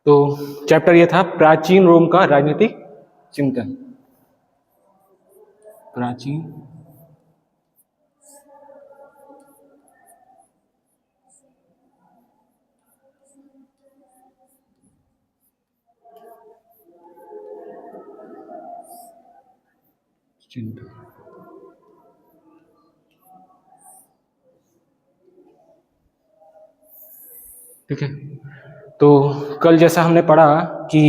तो चैप्टर ये था प्राचीन रोम का राजनीतिक चिंतन। प्राचीन चिंतन। ठीक है, तो कल जैसा हमने पढ़ा कि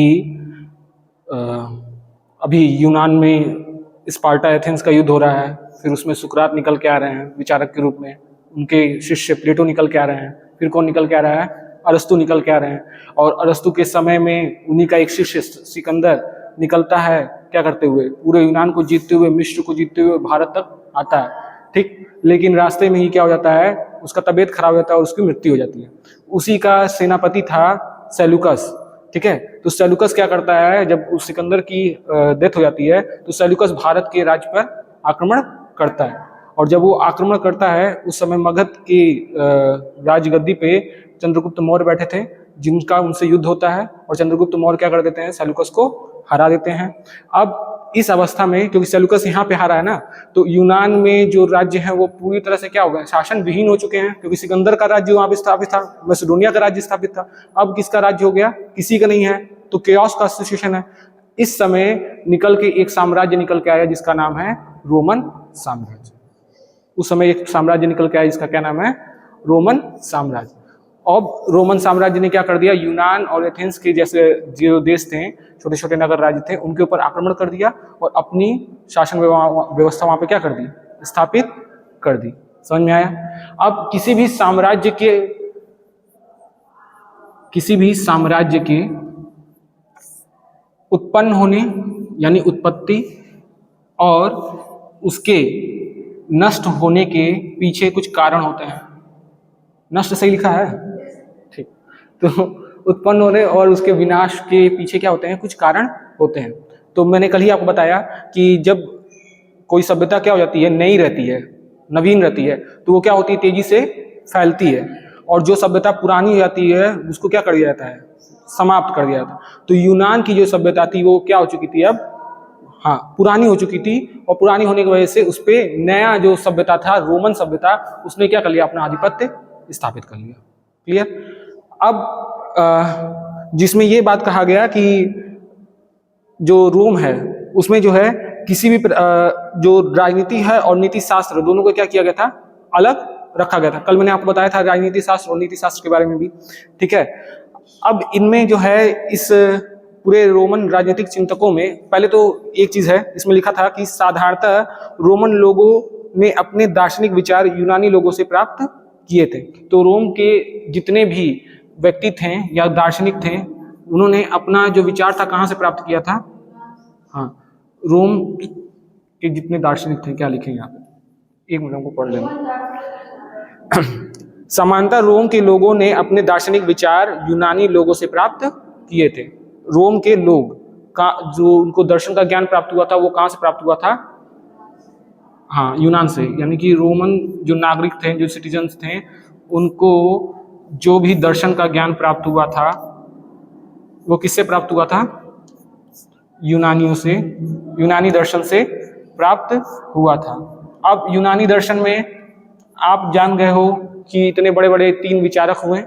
अभी यूनान में स्पार्टा एथेंस का युद्ध हो रहा है, फिर उसमें सुकरात निकल के आ रहे हैं विचारक के रूप में, उनके शिष्य प्लेटो निकल के आ रहे हैं, फिर कौन निकल के आ रहा है, अरस्तु निकल के आ रहे हैं, और अरस्तु के समय में उन्हीं का एक शिष्य सिकंदर निकलता है, क्या करते हुए, पूरे यूनान को जीतते हुए, मिस्र को जीतते हुए भारत तक आता है। ठीक, लेकिन रास्ते में ही क्या हो जाता है, उसका तबीयत खराब हो जाता है और उसकी मृत्यु हो जाती है। उसी का सेनापति था सेल्यूकस। ठीक है, तो सेल्यूकस क्या करता है, जब उस सिकंदर की डेथ हो जाती है तो सेल्यूकस भारत के राज्य पर आक्रमण करता है, और जब वो आक्रमण करता है उस समय मगध की राजगद्दी पे चंद्रगुप्त मौर्य बैठे थे, जिनका उनसे युद्ध होता है, और चंद्रगुप्त मौर्य क्या कर देते हैं, सेल्यूकस को हरा देते हैं। अब इस अवस्था में क्योंकि सेल्यूकस यहाँ पे हारा है ना, तो यूनान में जो राज्य है वो पूरी तरह से क्या हो गए, शासन विहीन हो चुके हैं, क्योंकि सिकंदर का राज्य वहां पे स्थापित था, मैसेडोनिया का राज्य स्थापित था। अब किसका राज्य हो गया, किसी का नहीं है, तो केओस का सिचुएशन है। इस समय निकल के एक साम्राज्य निकल के आया जिसका नाम है रोमन साम्राज्य। उस समय एक साम्राज्य निकल के आया जिसका क्या नाम है, रोमन साम्राज्य। अब रोमन साम्राज्य ने क्या कर दिया, यूनान और एथेंस के जैसे जो देश थे, छोटे छोटे नगर राज्य थे, उनके ऊपर आक्रमण कर दिया और अपनी शासन व्यवस्था वहां पे क्या कर दी, स्थापित कर दी। समझ में आया? अब किसी भी साम्राज्य के उत्पन्न होने यानी उत्पत्ति और उसके नष्ट होने के पीछे कुछ कारण होते हैं। नष्ट सही लिखा है? ठीक, तो उत्पन्न होने और उसके विनाश के पीछे क्या होते हैं, कुछ कारण होते हैं। तो मैंने कल ही आपको बताया कि जब कोई सभ्यता क्या हो जाती है, नई रहती है, नवीन रहती है, तो वो क्या होती है, तेजी से फैलती है, और जो सभ्यता पुरानी हो जाती है उसको क्या कर दिया जाता है, समाप्त कर दिया जाता है। तो यूनान की जो सभ्यता थी वो क्या हो चुकी थी, अब हाँ पुरानी हो चुकी थी, और पुरानी होने की वजह से उस पर नया जो सभ्यता था, रोमन सभ्यता, उसने क्या कर लिया, अपना आधिपत्य स्थापित कर लिया। क्लियर? अब जिसमें ये बात कहा गया कि जो रोम है उसमें जो है किसी भी जो राजनीति है और नीति शास्त्र दोनों को क्या किया गया था, अलग रखा गया था। कल मैंने आपको बताया था राजनीति शास्त्र और नीति शास्त्र के बारे में भी। ठीक है, अब इनमें जो है इस पूरे रोमन राजनीतिक चिंतकों में पहले तो एक चीज है, इसमें लिखा था कि साधारणतः रोमन लोगों ने अपने दार्शनिक विचार यूनानी लोगों से प्राप्त किए थे। तो रोम के जितने भी व्यक्ति थे या दार्शनिक थे, उन्होंने अपना जो विचार था कहाँ से प्राप्त किया था, हाँ रोम के जितने दार्शनिक थे, क्या लिखे यहाँ पे, एक मिनट हमको पढ़ लेना। समानता रोम के लोगों ने अपने दार्शनिक विचार यूनानी लोगों से प्राप्त किए थे। रोम के लोग का जो उनको दर्शन का ज्ञान प्राप्त हुआ था वो कहाँ से प्राप्त हुआ था, हाँ यूनान से। यानी कि रोमन जो नागरिक थे, जो सिटीजन्स थे, उनको जो भी दर्शन का ज्ञान प्राप्त हुआ था वो किससे प्राप्त हुआ था, यूनानियों से, यूनानी दर्शन से प्राप्त हुआ था। अब यूनानी दर्शन में आप जान गए हो कि इतने बड़े बड़े 3 विचारक हुए।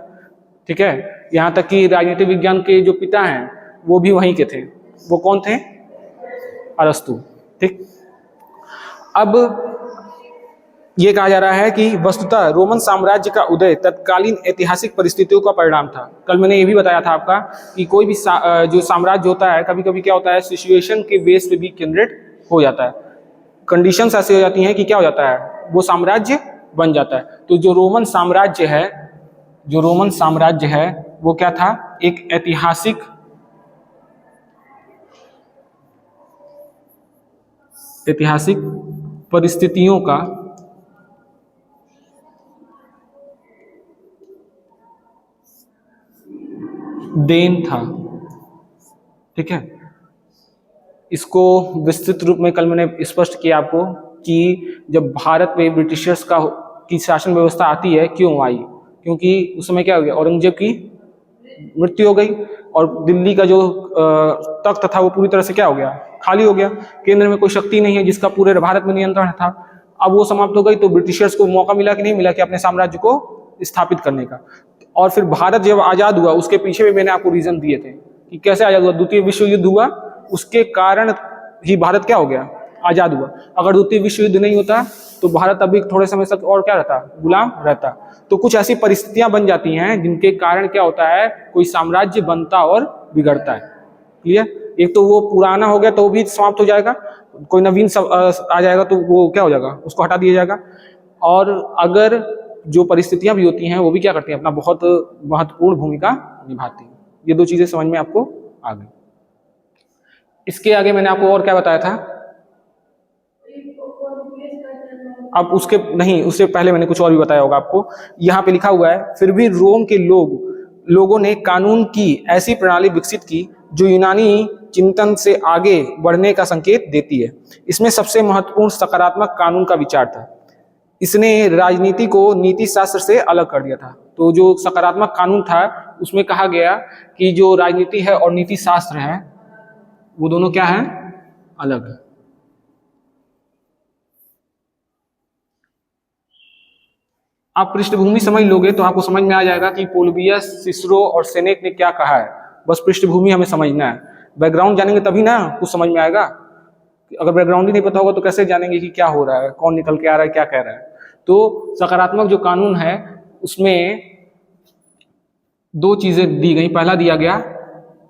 ठीक है, यहाँ तक कि राजनीतिक विज्ञान के जो पिता हैं वो भी वहीं के थे। वो कौन थे, अरस्तु। ठीक, अब ये कहा जा रहा है कि वस्तुतः रोमन साम्राज्य का उदय तत्कालीन ऐतिहासिक परिस्थितियों का परिणाम था। कल मैंने ये भी बताया था आपका कि कोई भी जो साम्राज्य होता है, कभी कभी क्या होता है, सिचुएशन के बेस पे भी केंद्रित हो जाता है। कंडीशंस ऐसे हो जाती हैं कि क्या हो जाता है, वो साम्राज्य बन जाता है। तो जो रोमन साम्राज्य है वो क्या था, एक ऐतिहासिक परिस्थितियों का देन था। ठीक है, इसको विस्तृत रूप में कल मैंने स्पष्ट किया आपको कि जब भारत में ब्रिटिशर्स की शासन व्यवस्था आती है, क्यों आई, क्योंकि उस समय क्या हो गया, औरंगजेब की मृत्यु हो गई, और दिल्ली का जो तख्त था वो पूरी तरह से क्या हो गया, खाली हो गया। केंद्र में कोई शक्ति नहीं है जिसका पूरे भारत में नियंत्रण था। अब वो समाप्त हो गई, तो ब्रिटिशर्स को मौका मिला कि नहीं मिला कि अपने साम्राज्य को स्थापित करने का। और फिर भारत जब आजाद हुआ, उसके पीछे भी मैंने आपको रीजन दिए थे कि कैसे आजाद हुआ। द्वितीय विश्व युद्ध हुआ, उसके कारण ही भारत क्या हो गया, आजाद हुआ। अगर द्वितीय विश्व युद्ध नहीं होता तो भारत अभी थोड़े समय तक और क्या रहता, गुलाम रहता। तो कुछ ऐसी परिस्थितियां बन जाती हैं जिनके कारण क्या होता है, कोई साम्राज्य बनता और बिगड़ता है। क्लियर? एक तो वो पुराना हो गया तो वो भी समाप्त हो जाएगा, कोई नवीन आ जाएगा तो वो क्या हो जाएगा, उसको हटा दिया जाएगा। और अगर जो परिस्थितियां भी होती हैं वो भी क्या करती हैं, अपना बहुत महत्वपूर्ण भूमिका निभाती हैं। ये दो चीजें समझ में आपको आ गई। इसके आगे मैंने आपको और क्या बताया था, अब उसके नहीं, उससे पहले मैंने कुछ और भी बताया होगा आपको। यहाँ पे लिखा हुआ है, फिर भी रोम के लोगों ने कानून की ऐसी प्रणाली विकसित की जो यूनानी चिंतन से आगे बढ़ने का संकेत देती है। इसमें सबसे महत्वपूर्ण सकारात्मक कानून का विचार था। इसने राजनीति को नीति शास्त्र से अलग कर दिया था। तो जो सकारात्मक कानून था उसमें कहा गया कि जो राजनीति है और नीति शास्त्र है वो दोनों क्या है, अलग है। आप पृष्ठभूमि समझ लोगे तो आपको समझ में आ जाएगा कि पोलिबियस, सिसरो और सेनेक ने क्या कहा है। बस पृष्ठभूमि हमें समझना है, बैकग्राउंड जानेंगे तभी ना कुछ समझ में आएगा। अगर बैकग्राउंड ही नहीं पता होगा तो कैसे जानेंगे कि क्या हो रहा है, कौन निकल के आ रहा है, क्या कह रहा है। तो सकारात्मक जो कानून है उसमें दो चीजें दी गई। पहला दिया गया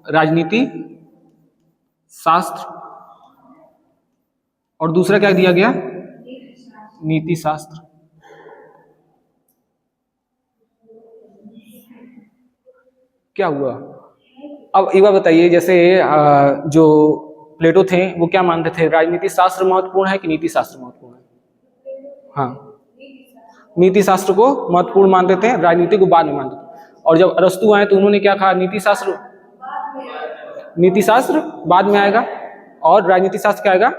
राजनीति शास्त्र, और दूसरा क्या दिया गया, नीति शास्त्र। क्या हुआ, अब एक बार बताइए, जैसे जो प्लेटो थे वो क्या मानते थे, राजनीति शास्त्र महत्वपूर्ण है कि नीति शास्त्र महत्वपूर्ण है? हाँ, नीति शास्त्र को महत्वपूर्ण मानते थे, राजनीति को बाद में मानते थे। और जब अरस्तु आए तो उन्होंने क्या कहा, नीति शास्त्र बाद में आएगा और राजनीति शास्त्र क्या आएगा,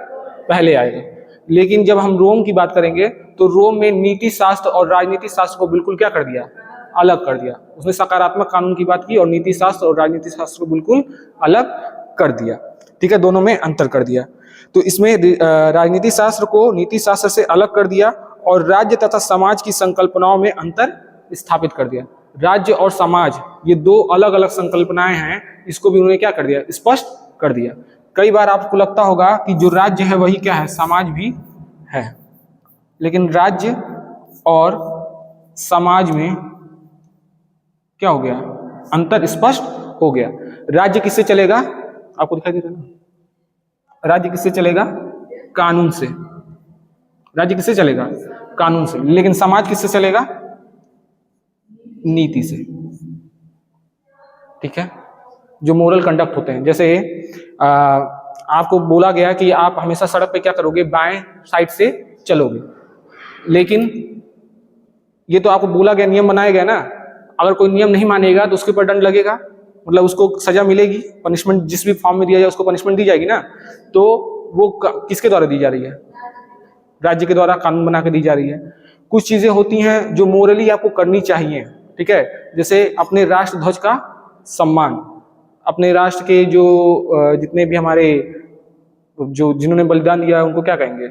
पहले आएगा। लेकिन जब हम रोम की बात करेंगे तो रोम में नीति शास्त्र और राजनीति शास्त्र को बिल्कुल क्या कर दिया, अलग कर दिया। उसने सकारात्मक कानून की बात की और नीति शास्त्र और राजनीति शास्त्र को बिल्कुल अलग कर दिया। ठीक है, दोनों में अंतर कर दिया। तो इसमें राजनीति शास्त्र को नीति शास्त्र से अलग कर दिया और राज्य तथा समाज की संकल्पनाओं में अंतर स्थापित कर दिया। राज्य और समाज ये दो अलग अलग संकल्पनाएं हैं, इसको भी उन्होंने क्या कर दिया, स्पष्ट कर दिया। कई बार आपको लगता होगा कि जो राज्य है वही क्या है, समाज भी है। लेकिन राज्य और समाज में क्या हो गया, अंतर स्पष्ट हो गया। राज्य किससे चलेगा, आपको दिखाई दे रहा है ना, राज्य किससे चलेगा, कानून से। राज्य किससे चलेगा, कानून से। लेकिन समाज किससे चलेगा, नीति से। ठीक है, जो मोरल कंडक्ट होते हैं। जैसे आपको बोला गया कि आप हमेशा सड़क पे क्या करोगे, बाएं साइड से चलोगे। लेकिन ये तो आपको बोला गया, नियम बनाया गया ना। अगर कोई नियम नहीं मानेगा तो उसके ऊपर दंड लगेगा, मतलब उसको सजा मिलेगी, पनिशमेंट जिस भी फॉर्म में दिया जाए उसको पनिशमेंट दी जाएगी ना। तो वो किसके द्वारा दी जा रही है, राज्य के द्वारा कानून बना के दी जा रही है। कुछ चीजें होती हैं जो मोरली आपको करनी चाहिए। ठीक है, जैसे अपने राष्ट्र ध्वज का सम्मान, अपने राष्ट्र के जो जितने भी हमारे जो जिन्होंने बलिदान दिया उनको क्या कहेंगे,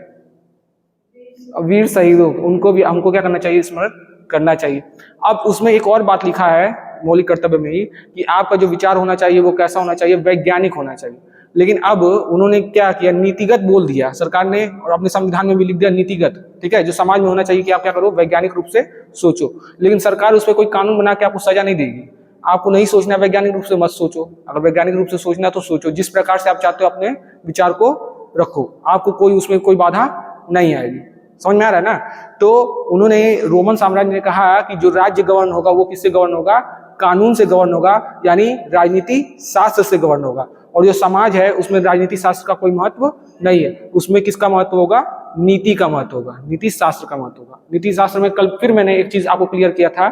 वीर शहीदों, उनको भी हमको क्या करना चाहिए, स्मरण करना चाहिए। अब उसमें एक और बात लिखा है मौलिक कर्तव्य में ही कि आपका जो विचार होना चाहिए वो कैसा होना चाहिए, वैज्ञानिक होना चाहिए। लेकिन अब उन्होंने क्या किया, नीतिगत बोल दिया सरकार ने, और अपने संविधान में भी लिख दिया नीतिगत। ठीक है, जो समाज में होना चाहिए कि आप क्या करो, वैज्ञानिक रूप से सोचो। लेकिन सरकार उस पर कोई कानून बना के आपको सजा नहीं देगी। आपको नहीं सोचना वैज्ञानिक रूप से मत सोचो, अगर वैज्ञानिक रूप से सोचना तो सोचो, जिस प्रकार से आप चाहते हो अपने विचार को रखो, आपको कोई उसमें कोई बाधा नहीं आएगी। समझ में आ रहा है ना। तो उन्होंने, रोमन साम्राज्य ने कहा कि जो राज्य गवर्न होगा वो किससे गवर्न होगा, कानून से गवर्न होगा, यानी राजनीति शास्त्र से गवर्न होगा। और जो समाज है उसमें राजनीति शास्त्र का कोई महत्व नहीं है, उसमें किसका महत्व होगा, नीति का महत्व होगा, नीति शास्त्र का महत्व होगा। नीति शास्त्र में कल फिर मैंने एक चीज आपको क्लियर किया था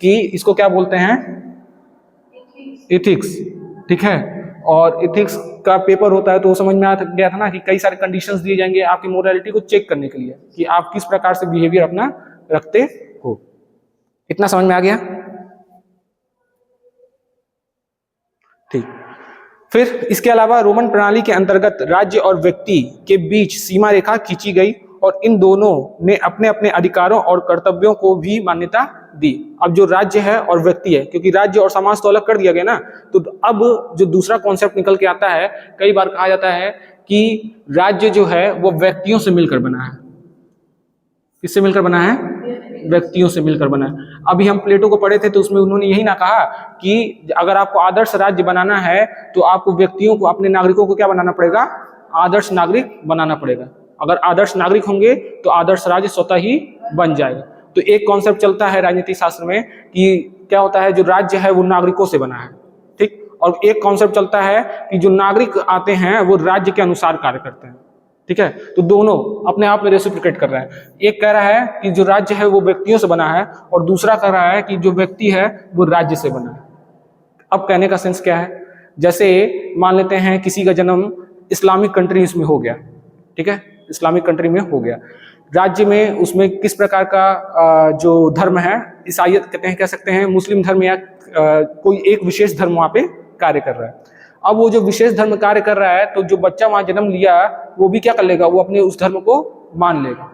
कि इसको क्या बोलते हैं, इथिक्स। ठीक है, और इथिक्स का पेपर होता है तो वो समझ में आ गया था ना कि कई सारे कंडीशंस दिए जाएंगे आपकी मोरालिटी को चेक करने के लिए कि आप किस प्रकार से बिहेवियर अपना रखते हो। इतना समझ में आ गया। ठीक। फिर इसके अलावा रोमन प्रणाली के अंतर्गत राज्य और व्यक्ति के बीच सीमा रेखा खींची गई और इन दोनों ने अपने अपने अधिकारों और कर्तव्यों को भी मान्यता दी। अब जो राज्य है और व्यक्ति है, क्योंकि राज्य और समाज तो अलग कर दिया गया ना, तो अब जो दूसरा कॉन्सेप्ट निकल के आता है, कई बार कहा जाता है कि राज्य जो है वो व्यक्तियों से मिलकर बना है। किससे मिलकर बना है? व्यक्तियों से मिलकर बना है। अभी हम प्लेटो को पढ़े थे तो उसमें उन्होंने यही ना कहा कि अगर आपको आदर्श राज्य बनाना है तो आपको व्यक्तियों को, अपने नागरिकों को क्या बनाना पड़ेगा? आदर्श नागरिक बनाना पड़ेगा। अगर आदर्श नागरिक होंगे तो आदर्श राज्य स्वतः ही बन जाएगा। तो एक कॉन्सेप्ट चलता है राजनीति शास्त्र में कि क्या होता है, जो राज्य है वो नागरिकों से बना है, ठीक। और एक कॉन्सेप्ट चलता है कि जो नागरिक आते हैं वो राज्य के अनुसार कार्य करते हैं, ठीक है। तो दोनों अपने आप में रेसिप्रोकेट कर रहा है। एक कह रहा है कि जो राज्य है वो व्यक्तियों से बना है और दूसरा कह रहा है कि जो व्यक्ति है वो राज्य से बना है। अब कहने का सेंस क्या है? जैसे मान लेते हैं किसी का जन्म इस्लामिक कंट्रीज में हो गया, ठीक है, इस्लामिक कंट्री में हो गया, राज्य में उसमें किस प्रकार का जो धर्म है, ईसाईयत कहते हैं, कह सकते हैं मुस्लिम धर्म, या कोई एक विशेष धर्म वहाँ पे कार्य कर रहा है। अब वो जो विशेष धर्म कार्य कर रहा है तो जो बच्चा वहाँ जन्म लिया वो भी क्या कर लेगा? वो अपने उस धर्म को मान लेगा।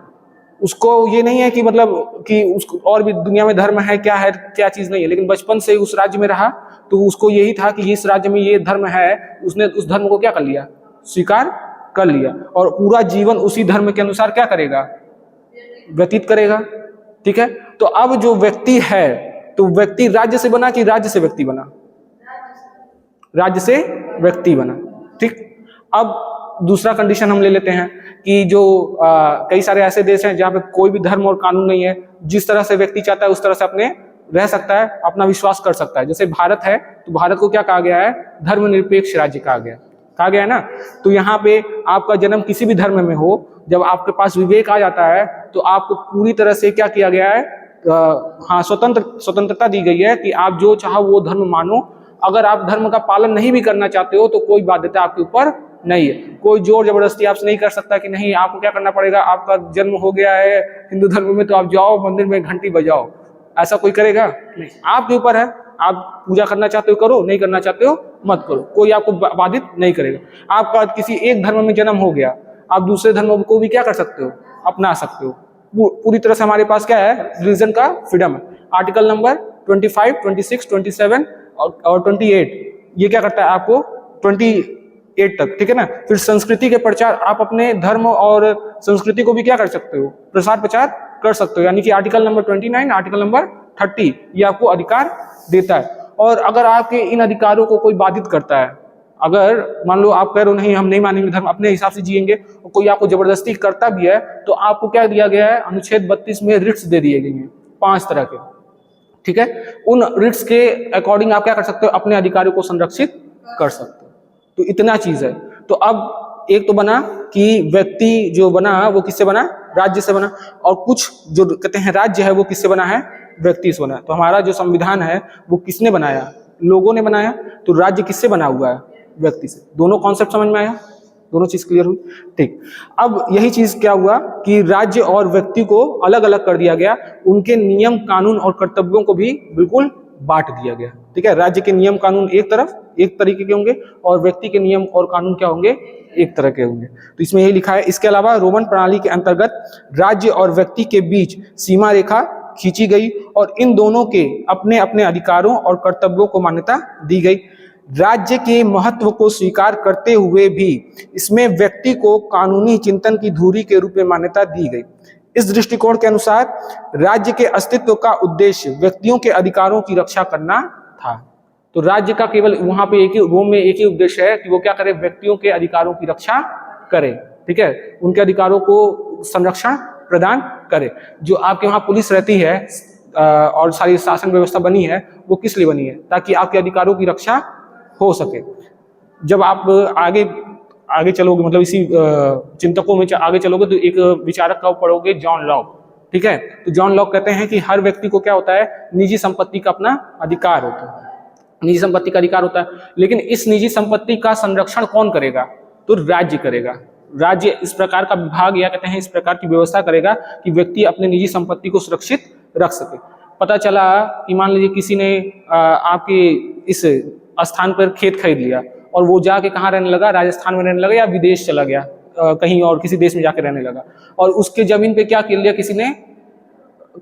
उसको ये नहीं है कि मतलब कि उसको और भी दुनिया में धर्म है क्या चीज नहीं है, लेकिन बचपन से उस राज्य में रहा तो उसको यही था कि इस राज्य में ये धर्म है, उसने उस धर्म को क्या कर लिया? स्वीकार कर लिया और पूरा जीवन उसी धर्म के अनुसार क्या करेगा? व्यतीत करेगा, ठीक है। तो अब जो व्यक्ति है, तो व्यक्ति राज्य से बना कि राज्य से व्यक्ति बना? राज्य से व्यक्ति बना, ठीक। अब दूसरा कंडीशन हम ले लेते हैं कि जो कई सारे ऐसे देश हैं जहाँ पे कोई भी धर्म और कानून नहीं है, जिस तरह से व्यक्ति चाहता है उस तरह से अपने रह सकता है, अपना विश्वास कर सकता है। जैसे भारत है तो भारत को क्या कहा गया है? धर्मनिरपेक्ष राज्य कहा गया है ना। तो यहाँ पे आपका जन्म किसी भी धर्म में हो, जब आपके पास विवेक आ जाता है तो आपको पूरी तरह से क्या किया गया है? हाँ, स्वतंत्रता दी गई है कि आप जो चाहो वो धर्म मानो। अगर आप धर्म का पालन नहीं भी करना चाहते हो तो कोई बाध्यता आपके ऊपर नहीं है, कोई जोर जबरदस्ती आपसे नहीं कर सकता कि नहीं आपको क्या करना पड़ेगा, आपका जन्म हो गया है हिंदू धर्म में तो आप जाओ मंदिर में घंटी बजाओ। ऐसा कोई करेगा? नहीं, आपके ऊपर है। आप पूजा करना चाहते हो करो, नहीं करना चाहते हो मत करो, कोई आपको बाधित नहीं करेगा। आपका किसी एक धर्म में जन्म हो गया, आप दूसरे धर्म को भी क्या कर सकते हो? अपना सकते हो। पूरी तरह से हमारे पास क्या है? रिलीजन का फ्रीडम है। आर्टिकल नंबर 25, 26, 27 और 28 ये क्या करता है? आपको 28 तक, ठीक है ना। फिर संस्कृति के प्रचार, आप अपने धर्म और संस्कृति को भी क्या कर सकते हो? प्रसार प्रचार कर सकते हो। यानी कि आर्टिकल नंबर 29, आर्टिकल नंबर 30 ये आपको अधिकार देता है। और अगर आपके इन अधिकारों को कोई बाधित करता है, अगर मान लो आप कह रहे हो नहीं हम नहीं मानेंगे धर्म, अपने हिसाब से जिएंगे, और कोई आपको जबरदस्ती करता भी है तो आपको क्या दिया गया है? अनुच्छेद 32 में रिट्स दे दिए गए हैं 5 तरह के, ठीक है। उन रिट्स के अकॉर्डिंग आप क्या कर सकते हो? अपने अधिकारों को संरक्षित कर सकते हो। तो इतना चीज है। तो अब एक तो बना कि व्यक्ति जो बना वो किससे बना? राज्य से बना। और कुछ जो कहते हैं राज्य है वो किससे बना है? व्यक्ति से बना। तो हमारा जो संविधान है वो किसने बनाया? लोगों ने बनाया। तो राज्य किससे बना हुआ है? व्यक्ति से। दोनों कॉन्सेप्ट समझ में आया? दोनों चीज क्लियर हुई? ठीक। अब यही चीज क्या हुआ कि राज्य और व्यक्ति को अलग अलग कर दिया गया, उनके नियम कानून और कर्तव्यों को भी बिल्कुल बांट दिया गया, ठीक है। राज्य के नियम कानून एक तरफ एक तरीके के होंगे और व्यक्ति के नियम और कानून क्या होंगे? एक तरह के होंगे। तो इसमें यही लिखा है। इसके अलावा रोमन प्रणाली के अंतर्गत राज्य और व्यक्ति के बीच सीमा रेखा खींची गई और इन दोनों के अपने अपने अधिकारों और कर्तव्यों को मान्यता दी गई। राज्य के महत्व को स्वीकार करते हुए भी इसमें व्यक्ति को कानूनी चिंतन की धुरी के रूप में मान्यता दी गई। इस दृष्टिकोण के अनुसार राज्य के अस्तित्व का उद्देश्य व्यक्तियों के अधिकारों की रक्षा करना था। तो राज्य का केवल वहां पे रोम में एक ही उद्देश्य है कि वो क्या करे? व्यक्तियों के अधिकारों की रक्षा करे, ठीक है, उनके अधिकारों को संरक्षण प्रदान करे। जो आपके वहां पुलिस रहती है और सारी शासन व्यवस्था बनी है वो किस लिए बनी है? ताकि आपके अधिकारों की रक्षा हो सके। जब आप आगे चलोगे, मतलब इसी चिंतकों में आगे चलोगे तो एक विचारक का पढ़ोगे, जॉन लॉक, ठीक है। तो जॉन लॉक कहते हैं कि हर व्यक्ति को क्या होता है? निजी संपत्ति का अपना अधिकार होता है, निजी संपत्ति का अधिकार होता है। लेकिन इस निजी संपत्ति का संरक्षण कौन करेगा? तो राज्य करेगा। राज्य इस प्रकार का विभाग या कहते हैं इस प्रकार की व्यवस्था करेगा कि व्यक्ति अपने निजी संपत्ति को सुरक्षित रख सके। पता चला कि मान लीजिए किसी ने आपके इस स्थान पर खेत खरीद लिया और वो जाके कहाँ रहने लगा, राजस्थान में रहने लगा या विदेश चला गया, कहीं और किसी देश में जाके रहने लगा, और उसके जमीन पे क्या कर लिया, किसी ने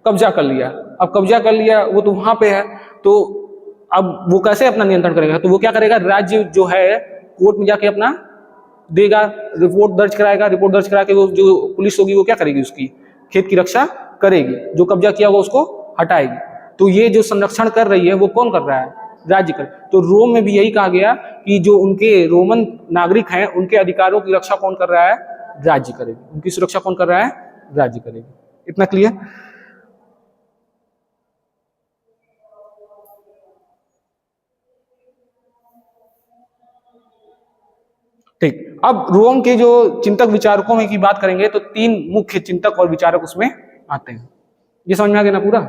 कब्जा कर लिया। अब कब्जा कर लिया, वो तो वहां पे है, तो अब वो कैसे अपना नियंत्रण करेगा, तो वो क्या करेगा, राज्य जो है कोर्ट में जाके अपना देगा, रिपोर्ट दर्ज कराएगा, रिपोर्ट दर्ज करा के वो जो पुलिस होगी वो क्या करेगी, उसकी खेत की रक्षा करेगी, जो कब्जा किया होगा उसको हटाएगी। तो ये जो संरक्षण कर रही है वो कौन कर रहा है, राज्य कर। तो रोम में भी यही कहा गया कि जो उनके रोमन नागरिक हैं उनके अधिकारों की रक्षा कौन कर रहा है, राज्य करेगी, उनकी सुरक्षा कौन कर रहा है, राज्य करेगी। इतना क्लियर। ठीक, अब रोम के जो चिंतक विचारकों में की बात करेंगे तो 3 मुख्य चिंतक और विचारक उसमें आते हैं। ये समझ में आ गया ना पूरा।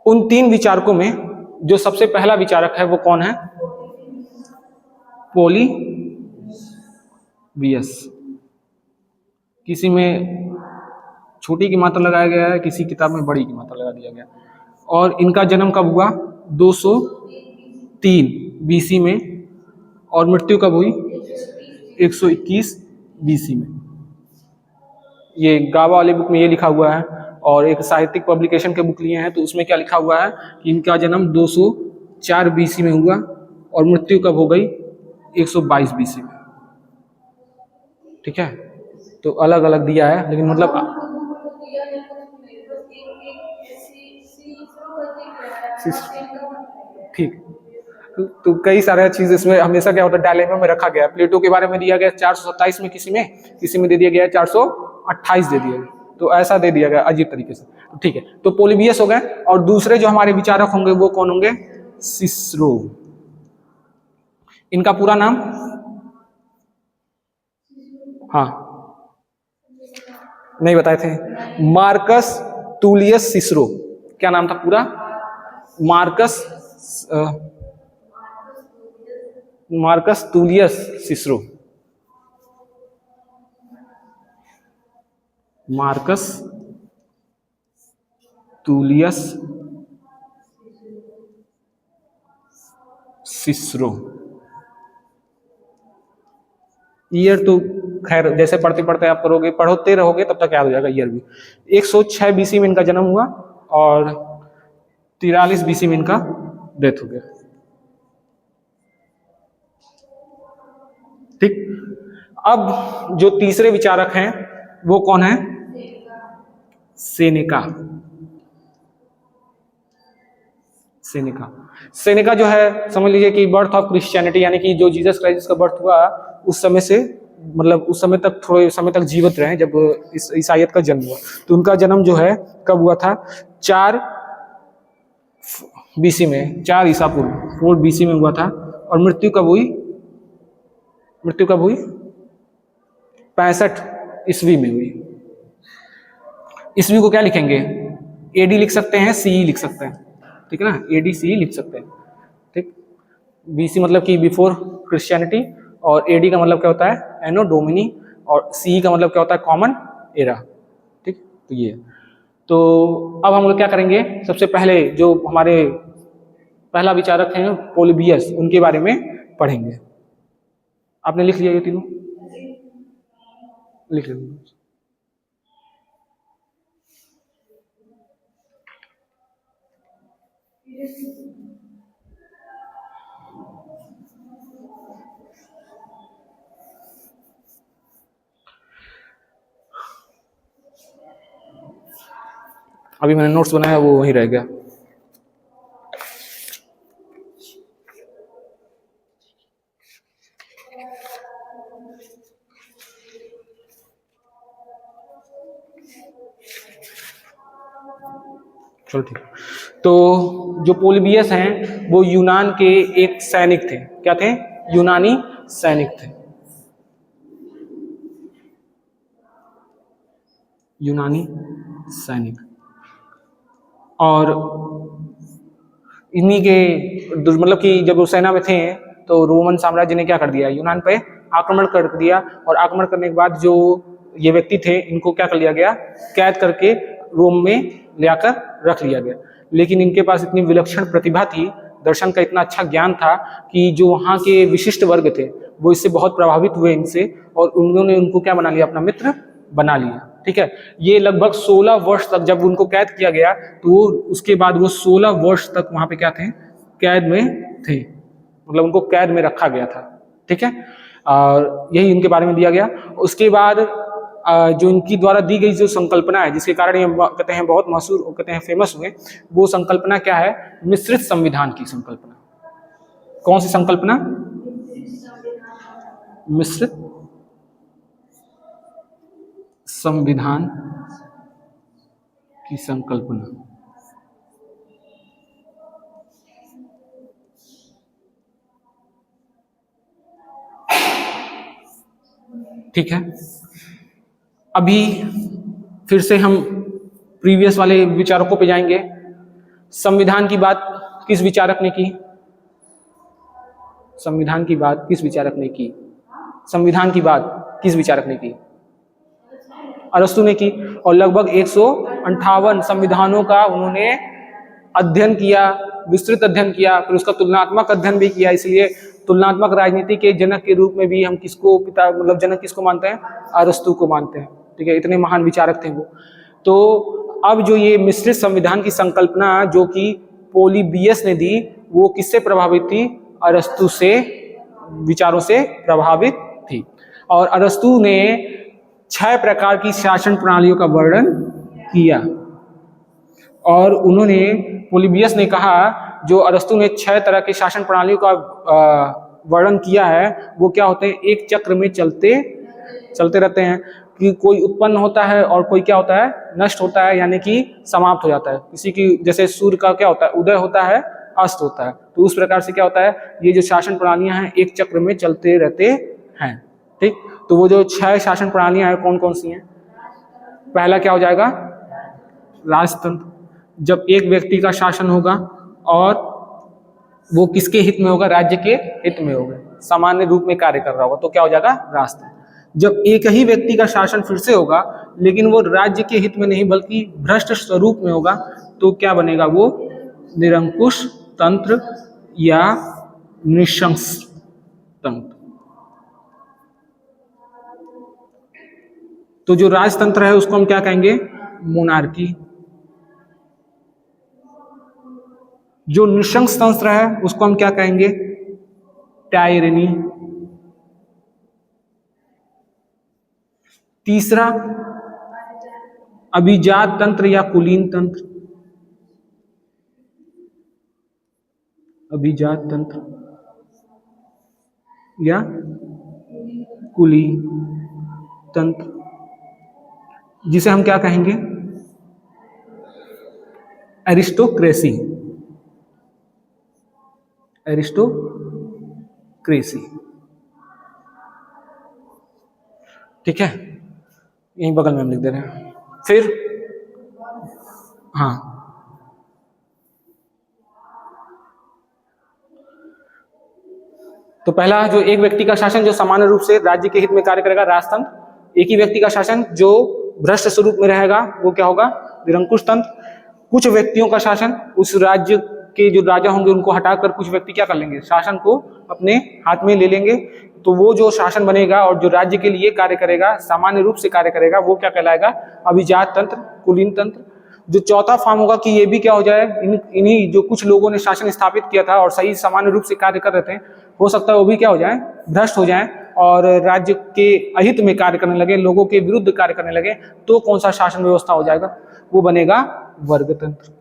उन 3 विचारकों में जो सबसे पहला विचारक है वो कौन है, पोलिबियस। किसी में छोटी की मात्रा लगाया गया है, किसी किताब में बड़ी की मात्रा लगा दिया गया। और इनका जन्म कब हुआ, 203 बीसी में, और मृत्यु कब हुई, 121 बीसी में। ये गावा वाले बुक में ये लिखा हुआ है, और एक साहित्यिक पब्लिकेशन के बुक लिए हैं तो उसमें क्या लिखा हुआ है कि इनका जन्म 204 बीसी में हुआ और मृत्यु कब हो गई, 122 बीसी में। ठीक है, तो अलग अलग दिया है, लेकिन मतलब ठीक। तो कई सारे चीज इसमें हमेशा क्या होता है, डायलेमा में रखा गया। प्लेटो के बारे में दिया गया 427 में, किसी में दे दिया गया 428 दे दिया गया, तो ऐसा दे दिया गया अजीब तरीके से। ठीक है, तो पोलिबियस हो गए, और दूसरे जो हमारे विचारक होंगे वो कौन होंगे, सिसरो। इनका पूरा नाम, हाँ नहीं बताए थे, मार्कस टूलियस सिसरो। क्या नाम था पूरा, Marcus Tullius Cicero. Marcus Tullius Cicero. ईयर तो खैर जैसे पढ़ते पढ़ते आप करोगे, पढ़ते रहोगे तब तक याद हो जाएगा ईयर भी। 106 बीसी में इनका जन्म हुआ और 43 बीसी में इनका डेथ हो गया। ठीक, अब जो तीसरे विचारक हैं वो कौन है, सेनेका। सेनेका जो है समझ लीजिए कि बर्थ ऑफ क्रिश्चियनिटी, यानी कि जो जीसस क्राइस्ट का बर्थ हुआ उस समय से, मतलब उस समय तक, थोड़े समय तक जीवित रहे जब इस ईसाइयत का जन्म हुआ। तो उनका जन्म जो है कब हुआ था, 4 बीसी में, 4 ईसा पूर्व 4 बीसी में हुआ था, और मृत्यु कब हुई, 65 ईस्वी में हुई। ईस्वी को क्या लिखेंगे, एडी लिख सकते हैं, सीई लिख सकते हैं, ठीक है ना, एडी सीई लिख सकते हैं। ठीक, बीसी मतलब कि बिफोर क्रिश्चियनिटी, और एडी का मतलब क्या होता है, एनो डोमिनी, और सीई का मतलब क्या होता है, कॉमन एरा। ठीक, तो ये, तो अब हम लोग क्या करेंगे, सबसे पहले जो हमारे पहला विचारक हैं पोलिबियस, उनके बारे में पढ़ेंगे। आपने लिख लिया ये तीनों, लिख लिया। अभी मैंने नोट्स बनाया वो वहीं रह गया। चलो ठीक, तो जो पोलिबियस हैं वो यूनान के एक सैनिक थे। क्या थे, यूनानी सैनिक थे, यूनानी सैनिक। और इन्हीं के मतलब कि जब वो सेना में थे तो रोमन साम्राज्य ने क्या कर दिया, यूनान पे आक्रमण कर दिया, और आक्रमण करने के बाद जो ये व्यक्ति थे इनको क्या कर लिया गया, कैद करके रोम में लाकर रख लिया गया। लेकिन इनके पास इतनी विलक्षण प्रतिभा थी, दर्शन का इतना अच्छा ज्ञान था कि जो वहाँ के विशिष्ट वर्ग थे वो इससे बहुत प्रभावित हुए इनसे, और उन्होंने उनको क्या बना लिया, अपना मित्र बना लिया। ठीक है, ये लगभग 16 वर्ष तक, जब उनको कैद किया गया तो उसके बाद वो 16 वर्ष तक वहां पे क्या थे, कैद में थे, मतलब उनको कैद में रखा गया था। ठीक है, और यही इनके बारे में दिया गया। उसके बाद जो इनकी द्वारा दी गई जो संकल्पना है, जिसके कारण ये कहते हैं बहुत मशहूर, कहते हैं फेमस हुए, वो संकल्पना क्या है, मिश्रित संविधान की संकल्पना। कौन सी संकल्पना, मिश्रित संविधान की संकल्पना। ठीक है, अभी फिर से हम प्रीवियस वाले विचारकों पे जाएंगे। संविधान की बात किस विचारक ने की, संविधान की बात किस विचारक ने की, संविधान की बात किस विचारक ने की, अरस्तु ने की। और लगभग 158 संविधानों का उन्होंने अध्ययन किया, विस्तृत अध्ययन किया, फिर उसका तुलनात्मक अध्ययन भी किया। इसलिए तुलनात्मक राजनीति के जनक के रूप में भी हम किसको पिता, मतलब जनक किसको मानते हैं, अरस्तु को मानते हैं। ठीक है, इतने महान विचारक थे वो। तो अब जो ये मिश्रित संविधान की संकल्पना जो कि पोलिबियस ने दी, वो किससे प्रभावित थी, अरस्तु से विचारों से प्रभावित थी। और अरस्तु ने 6 प्रकार की शासन प्रणालियों का वर्णन किया, और उन्होंने, पोलिबियस ने कहा, जो अरस्तु ने 6 तरह के शासन प्रणालियों का वर्णन किया है, वो क्या होते हैं, एक चक्र में चलते रहते हैं, कि कोई उत्पन्न होता है और कोई क्या होता है, नष्ट होता है, यानी कि समाप्त हो जाता है। किसी की, जैसे सूर्य का क्या होता है, उदय होता है, अस्त होता है, तो उस प्रकार से क्या होता है, ये जो शासन प्रणालियां हैं एक चक्र में चलते रहते हैं। ठीक, तो वो जो 6 शासन प्रणालियां हैं कौन कौन सी हैं, पहला क्या हो जाएगा, राजतंत्र। जब एक व्यक्ति का शासन होगा और वो किसके हित में होगा, राज्य के हित में होगा, सामान्य रूप में कार्य कर रहा होगा, तो क्या हो जाएगा, राजतंत्र। जब एक ही व्यक्ति का शासन फिर से होगा लेकिन वो राज्य के हित में नहीं बल्कि भ्रष्ट स्वरूप में होगा, तो क्या बनेगा, वो निरंकुश तंत्र या नृशंस तंत्र। तो जो राजतंत्र है उसको हम क्या कहेंगे, मोनार्की। जो नृशंस तंत्र है उसको हम क्या कहेंगे, टायरनी। तीसरा अभिजात तंत्र या कुलीन तंत्र, अभिजात तंत्र या कुलीन तंत्र, जिसे हम क्या कहेंगे, एरिस्टोक्रेसी, एरिस्टोक्रेसी। ठीक है, यहीं बगल में हम लिख दे रहे हैं। फिर हाँ, तो पहला जो एक व्यक्ति का शासन जो सामान्य रूप से राज्य के हित में कार्य करेगा, राजतंत्र। एक ही व्यक्ति का शासन जो भ्रष्ट स्वरूप में रहेगा वो क्या होगा, निरंकुश तंत्र। कुछ व्यक्तियों का शासन, उस राज्य के जो राजा होंगे उनको हटाकर कुछ व्यक्ति क्या कर लेंगे, शासन को अपने हाथ में ले लेंगे, तो वो जो शासन बनेगा और जो राज्य के लिए कार्य करेगा, सामान्य रूप से कार्य करेगा, वो क्या कहलाएगा, अभिजात तंत्र, कुलीन तंत्र। जो चौथा फॉर्म होगा कि ये भी क्या हो जाए, इन्हीं जो कुछ लोगों ने शासन स्थापित किया था और सही सामान्य रूप से कार्य कर रहे थे, हो सकता है वो भी क्या हो जाए, भ्रष्ट हो जाए और राज्य के अहित में कार्य करने लगे, लोगों के विरुद्ध कार्य करने लगे, तो कौन सा शासन व्यवस्था हो जाएगा, वो बनेगा वर्गतंत्र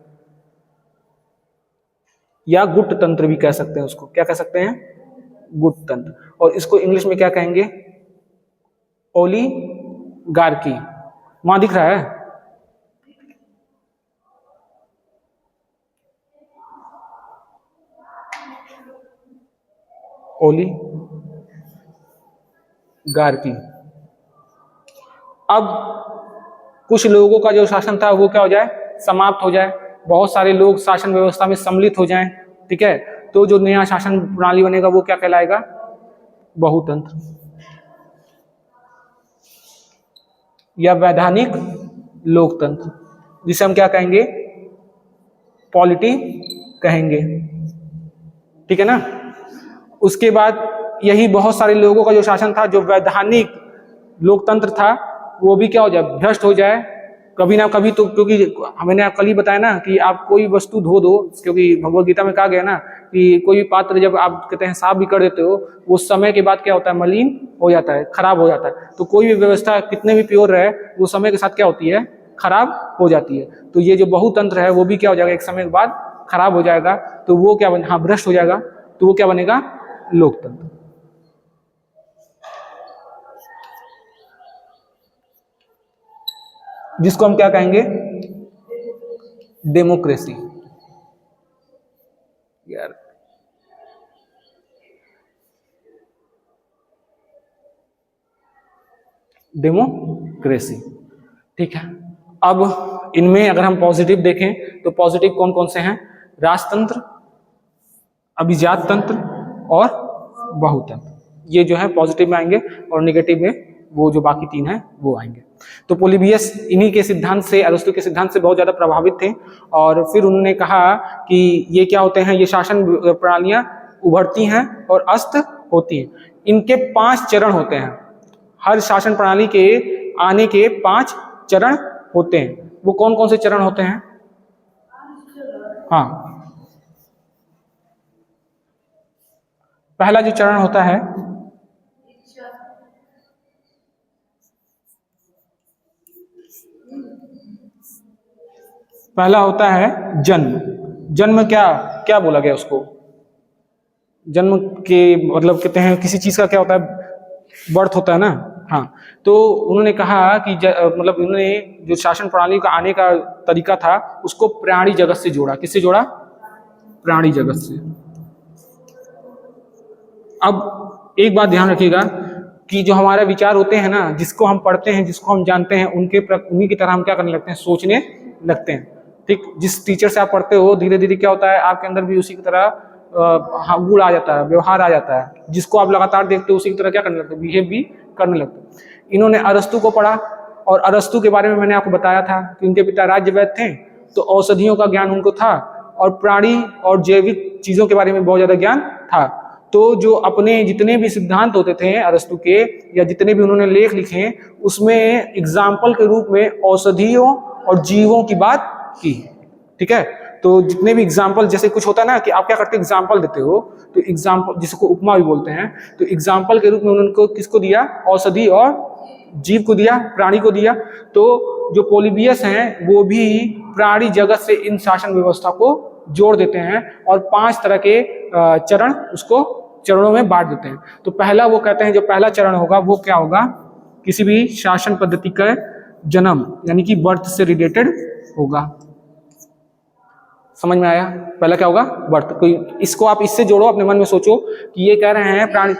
या गुट तंत्र भी कह सकते हैं उसको। क्या कह सकते हैं, गुट तंत्र। और इसको इंग्लिश में क्या कहेंगे, ओलिगार्की। वहां दिख रहा है, ओलिगार्की। अब कुछ लोगों का जो शासन था वो क्या हो जाए, समाप्त हो जाए, बहुत सारे लोग शासन व्यवस्था में सम्मिलित हो जाएं। ठीक है, तो जो नया शासन प्रणाली बनेगा वो क्या कहलाएगा, बहुतंत्र। या वैधानिक लोकतंत्र, जिसे हम क्या कहेंगे, पॉलिटी कहेंगे। ठीक है ना। उसके बाद यही बहुत सारे लोगों का जो शासन था, जो वैधानिक लोकतंत्र था, वो भी क्या हो जाए, भ्रष्ट हो जाए कभी ना कभी। तो क्योंकि मैंने आप कल ही बताया ना कि आप कोई वस्तु धो दो, क्योंकि भगवत गीता में कहा गया ना कि कोई भी पात्र जब आप कहते हैं साफ भी कर देते हो, वो समय के बाद क्या होता है, मलिन हो जाता है, खराब हो जाता है। तो कोई भी व्यवस्था कितने भी प्योर रहे, वो समय के साथ क्या होती है, खराब हो जाती है। तो ये जो बहुतंत्र है वो भी क्या हो जाएगा, एक समय के बाद खराब हो जाएगा। तो वो क्या हाँ, भ्रष्ट हो जाएगा। तो वो क्या बनेगा, लोकतंत्र। जिसको हम क्या कहेंगे, डेमोक्रेसी। यार डेमोक्रेसी, ठीक है। अब इनमें अगर हम पॉजिटिव देखें तो पॉजिटिव कौन कौन से हैं, राजतंत्र, अभिजात तंत्र और बहुतंत्र। ये जो है पॉजिटिव में आएंगे, और निगेटिव में वो जो बाकी तीन हैं वो आएंगे। तो पोलिबियस इन्हीं के सिद्धांत से, अरस्तु के सिद्धांत से बहुत ज्यादा प्रभावित थे। और फिर उन्होंने कहा कि ये क्या होते हैं, ये शासन प्रणालियां उभरती हैं और अस्त होती हैं। इनके 5 चरण होते हैं। हर शासन प्रणाली के आने के 5 चरण होते हैं। वो कौन कौन से चरण होते हैं? हाँ, पहला जो चरण होता है, पहला होता है जन्म। जन्म क्या क्या बोला गया उसको, जन्म के मतलब कहते हैं किसी चीज का क्या होता है, बर्थ होता है ना। हाँ, तो उन्होंने कहा कि मतलब उन्होंने जो शासन प्रणाली का आने का तरीका था, उसको प्राणी जगत से जोड़ा। किससे जोड़ा? प्राणी जगत से। अब एक बात ध्यान रखिएगा कि जो हमारे विचार होते हैं ना, जिसको हम पढ़ते हैं, जिसको हम जानते हैं, उन्हीं की तरह हम क्या करने लगते हैं, सोचने लगते हैं। ठीक, जिस टीचर से आप पढ़ते हो, धीरे धीरे क्या होता है, आपके अंदर भी उसी की तरह गुण आ जाता है, व्यवहार आ जाता है। जिसको आप लगातार देखते हो, उसी की तरह क्या करने लगते हो, बिहेव भी करने लगते हो। इन्होंने अरस्तु को पढ़ा, और अरस्तु के बारे में मैंने आपको बताया था कि उनके पिता राज्य वैद्य थे, तो औषधियों का ज्ञान उनको था, और प्राणी और जैविक चीजों के बारे में बहुत ज्यादा ज्ञान था। तो जो अपने जितने भी सिद्धांत होते थे अरस्तु के, या जितने भी उन्होंने लेख लिखे, उसमें एग्जाम्पल के रूप में औषधियों और जीवों की बात की। ठीक है। तो जितने भी एग्जाम्पल, जैसे कुछ होता है ना कि आप क्या करते हो, एग्जाम्पल देते हो, तो एग्जाम्पल जिसको उपमा भी बोलते हैं, तो एग्जाम्पल के रूप में उनको किसको दिया, औषधि और जीव को दिया, प्राणी को दिया। तो जो पोलिबियस हैं वो भी प्राणी जगत से इन शासन व्यवस्था को जोड़ देते हैं, और 5 तरह के चरण उसको चरणों में बांट देते हैं। तो पहला वो कहते हैं, जो पहला चरण होगा वो क्या होगा, किसी भी शासन पद्धति का जन्म, यानी कि बर्थ से रिलेटेड होगा। समझ में आया? पहला क्या होगा, बर्थ। कोई इसको आप इससे जोड़ो, अपने मन में सोचो कि ये कह रहे हैं प्राणी,